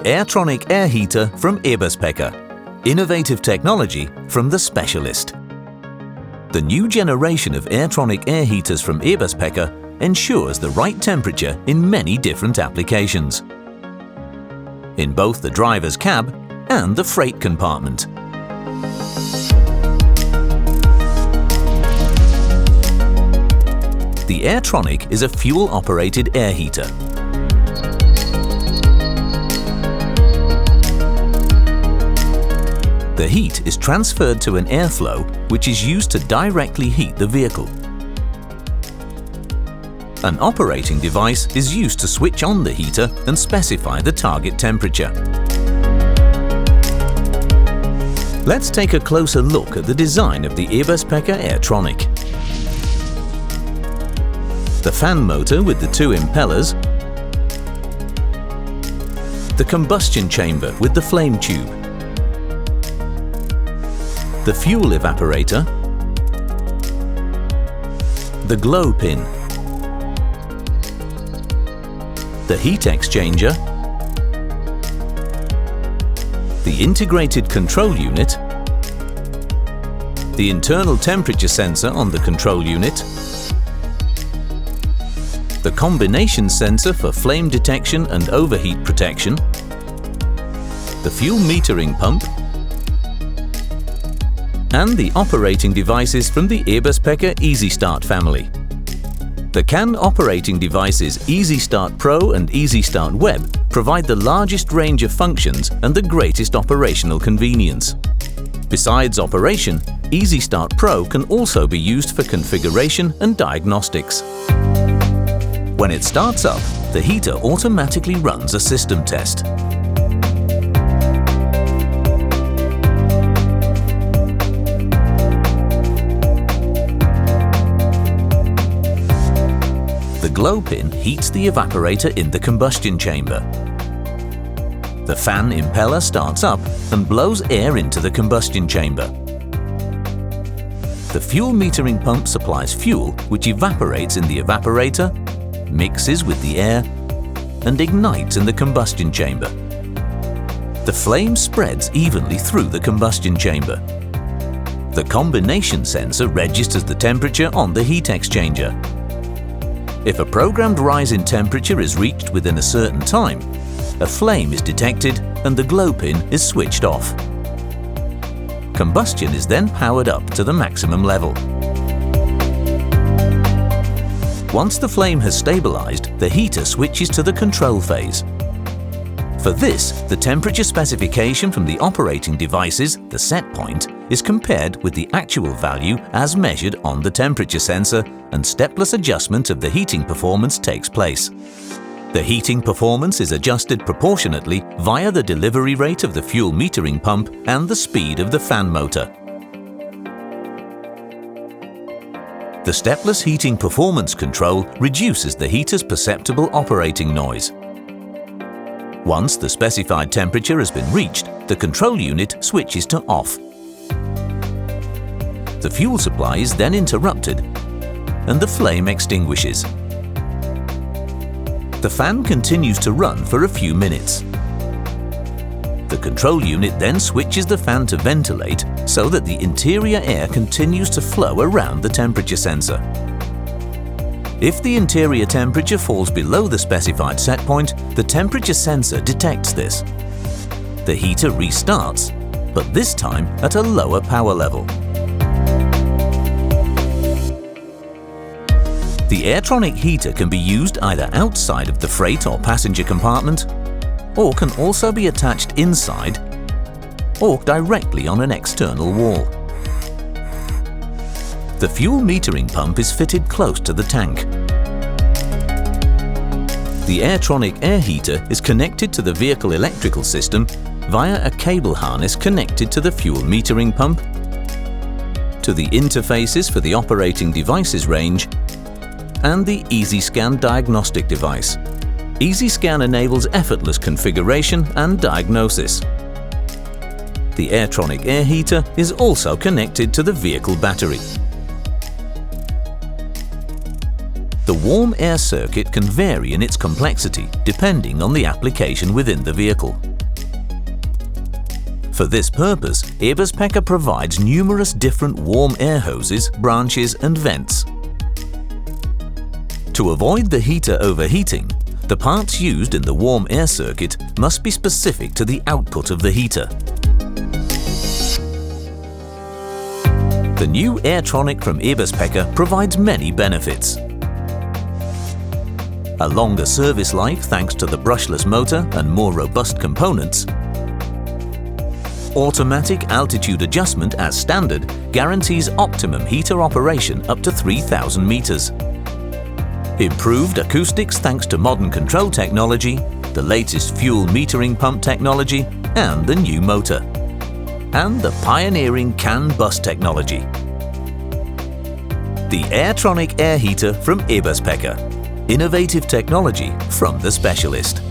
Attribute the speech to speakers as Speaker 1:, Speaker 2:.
Speaker 1: Airtronic air heater from Eberspaehcer. Innovative technology from the specialist. The new generation of Airtronic air heaters from Eberspaehcer ensures the right temperature in many different applications, in both the driver's cab and the freight compartment. The Airtronic is a fuel-operated air heater. The heat is transferred to an airflow which is used to directly heat the vehicle. An operating device is used to switch on the heater and specify the target temperature. Let's take a closer look at the design of the Eberspaehcer Airtronic. The fan motor with the two impellers, the combustion chamber with the flame tube, the fuel evaporator, the glow pin, the heat exchanger, the integrated control unit, the internal temperature sensor on the control unit, the combination sensor for flame detection and overheat protection, the fuel metering pump, and the operating devices from the Eberspaehcer Easy Start family. The CAN operating devices Easy Start Pro and Easy Start Web provide the largest range of functions and the greatest operational convenience. Besides operation, Easy Start Pro can also be used for configuration and diagnostics. When it starts up, the heater automatically runs a system test. The glow pin heats the evaporator in the combustion chamber. The fan impeller starts up and blows air into the combustion chamber. The fuel metering pump supplies fuel which evaporates in the evaporator, mixes with the air, and ignites in the combustion chamber. The flame spreads evenly through the combustion chamber. The combination sensor registers the temperature on the heat exchanger. If a programmed rise in temperature is reached within a certain time, a flame is detected and the glow pin is switched off. Combustion is then powered up to the maximum level. Once the flame has stabilized, the heater switches to the control phase. For this, the temperature specification from the operating devices, the set point, is compared with the actual value as measured on the temperature sensor, and stepless adjustment of the heating performance takes place. The heating performance is adjusted proportionately via the delivery rate of the fuel metering pump and the speed of the fan motor. The stepless heating performance control reduces the heater's perceptible operating noise. Once the specified temperature has been reached, the control unit switches to off. The fuel supply is then interrupted and the flame extinguishes. The fan continues to run for a few minutes. The control unit then switches the fan to ventilate so that the interior air continues to flow around the temperature sensor. If the interior temperature falls below the specified set point, the temperature sensor detects this. The heater restarts, but this time at a lower power level. The Airtronic heater can be used either outside of the freight or passenger compartment, or can also be attached inside or directly on an external wall. The fuel metering pump is fitted close to the tank. The Airtronic air heater is connected to the vehicle electrical system via a cable harness connected to the fuel metering pump, to the interfaces for the operating devices range, and the EasyScan diagnostic device. EasyScan enables effortless configuration and diagnosis. The Airtronic air heater is also connected to the vehicle battery. The warm air circuit can vary in its complexity depending on the application within the vehicle. For this purpose, Eberspaehcer provides numerous different warm air hoses, branches and vents. To avoid the heater overheating, the parts used in the warm air circuit must be specific to the output of the heater. The new Airtronic from Eberspaehcer provides many benefits. A longer service life thanks to the brushless motor and more robust components. Automatic altitude adjustment as standard guarantees optimum heater operation up to 3,000 meters. Improved acoustics thanks to modern control technology, the latest fuel metering pump technology, and the new motor. And the pioneering CAN bus technology. The Airtronic air heater from Eberspaehcer. Innovative technology from the specialist.